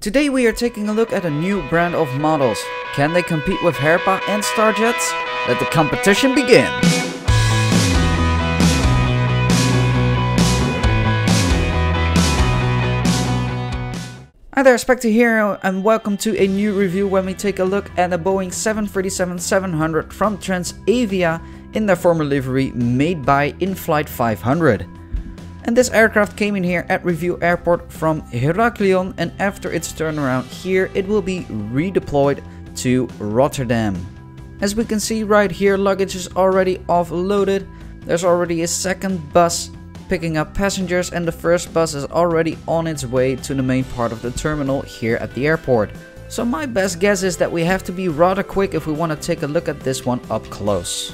Today we are taking a look at a new brand of models. Can they compete with Herpa and Starjets? Let the competition begin! Hi there, Spectre here, and welcome to a new review when we take a look at a Boeing 737-700 from Transavia in their former livery made by In-Flight 500. And this aircraft came in here at Review Airport from Heraklion, and after its turnaround here it will be redeployed to Rotterdam. As we can see right here, luggage is already offloaded. There's already a second bus picking up passengers, and the first bus is already on its way to the main part of the terminal here at the airport. So my best guess is that we have to be rather quick if we want to take a look at this one up close.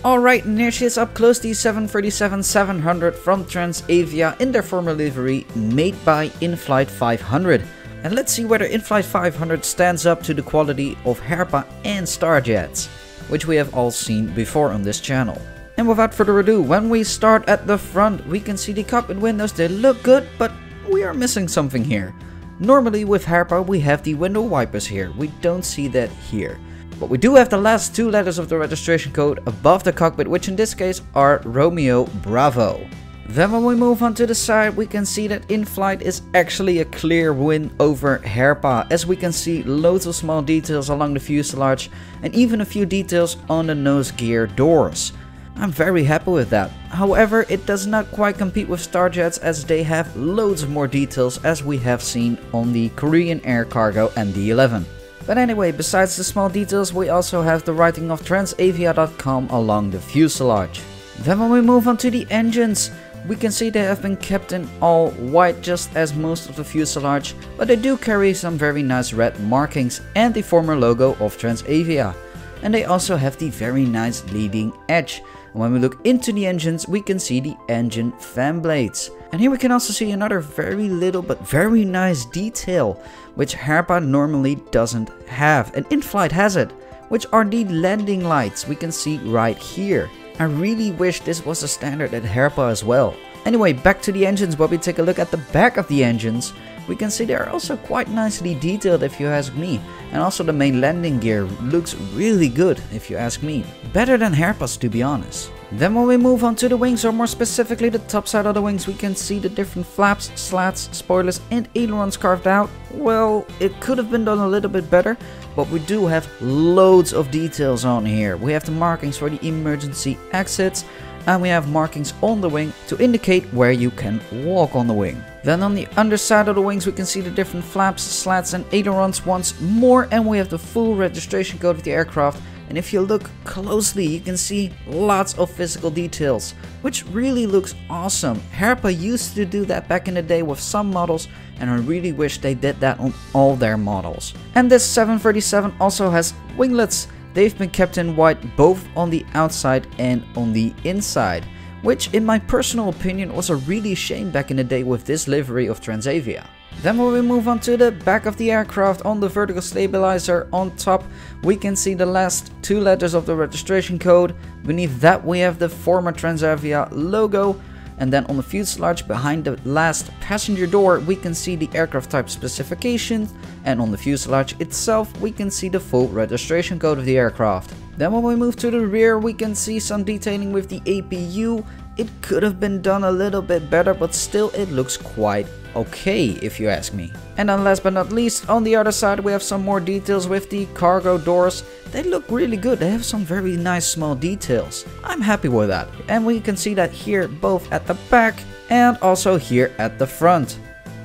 Alright, and here she is up close, the 737-700 from Transavia in their former livery made by In-Flight 500. And let's see whether In-Flight 500 stands up to the quality of Herpa and Starjets, which we have all seen before on this channel. And without further ado, when we start at the front, we can see the cockpit windows. They look good, but we are missing something here. Normally with Herpa we have the window wipers here. We don't see that here. But we do have the last two letters of the registration code above the cockpit, which in this case are Romeo Bravo. Then when we move on to the side, we can see that In-Flight is actually a clear win over Herpa, as we can see loads of small details along the fuselage and even a few details on the nose gear doors. I'm very happy with that. However, it does not quite compete with Starjets, as they have loads more details as we have seen on the Korean Air Cargo and D11. But anyway, besides the small details, we also have the writing of Transavia.com along the fuselage. Then when we move on to the engines, we can see they have been kept in all white, just as most of the fuselage, but they do carry some very nice red markings and the former logo of Transavia. And they also have the very nice leading edge. And when we look into the engines, we can see the engine fan blades. And here we can also see another very little but very nice detail, which Herpa normally doesn't have, and In-Flight has it, which are the landing lights we can see right here. I really wish this was a standard at Herpa as well. Anyway, back to the engines. When we take a look at the back of the engines, we can see they're also quite nicely detailed if you ask me. And also the main landing gear looks really good if you ask me. Better than Herpa's, to be honest. Then when we move on to the wings, or more specifically the top side of the wings, we can see the different flaps, slats, spoilers and ailerons carved out. Well, it could have been done a little bit better, but we do have loads of details on here. We have the markings for the emergency exits, and we have markings on the wing to indicate where you can walk on the wing. Then on the underside of the wings, we can see the different flaps, slats and ailerons once more, and we have the full registration code of the aircraft. And if you look closely, you can see lots of physical details, which really looks awesome. Herpa used to do that back in the day with some models, and I really wish they did that on all their models. And this 737 also has winglets. They've been kept in white both on the outside and on the inside, which in my personal opinion was a really shame back in the day with this livery of Transavia. Then when we move on to the back of the aircraft, on the vertical stabilizer on top, we can see the last two letters of the registration code. Beneath that we have the former Transavia logo. And then on the fuselage behind the last passenger door, we can see the aircraft type specifications. And on the fuselage itself, we can see the full registration code of the aircraft. Then when we move to the rear, we can see some detailing with the APU. It could have been done a little bit better, but still it looks quite okay if you ask me. And then last but not least, on the other side we have some more details with the cargo doors. They look really good. They have some very nice small details. I'm happy with that. And we can see that here both at the back and also here at the front.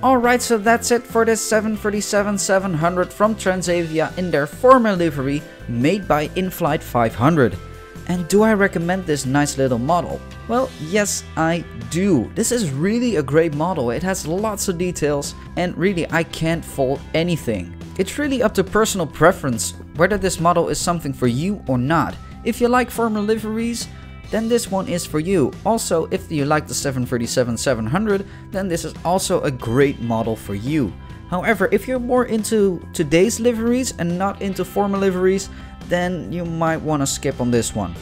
Alright, so that's it for this 737-700 from Transavia in their former livery made by In-Flight 500. And do I recommend this nice little model? Well, yes, I do. This is really a great model. It has lots of details, and really I can't fault anything. It's really up to personal preference whether this model is something for you or not. If you like former liveries, then this one is for you. Also, if you like the 737-700, then this is also a great model for you. However, if you're more into today's liveries and not into former liveries, then you might want to skip on this one.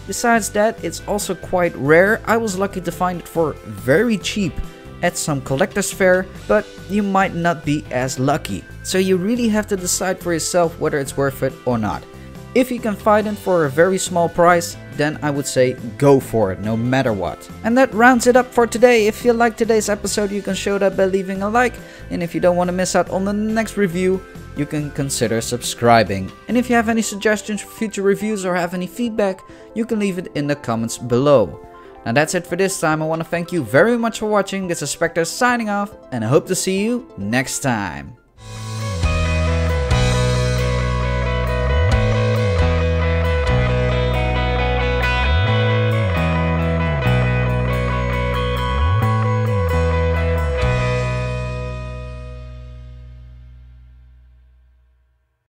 Besides that, it's also quite rare. I was lucky to find it for very cheap at some collector's fair, but you might not be as lucky. So you really have to decide for yourself whether it's worth it or not. If you can find it for a very small price, then I would say go for it no matter what. And that rounds it up for today. If you liked today's episode, you can show that by leaving a like. And if you don't want to miss out on the next review, you can consider subscribing. And if you have any suggestions for future reviews or have any feedback, you can leave it in the comments below. Now that's it for this time. I want to thank you very much for watching. This is Spectre signing off, and I hope to see you next time.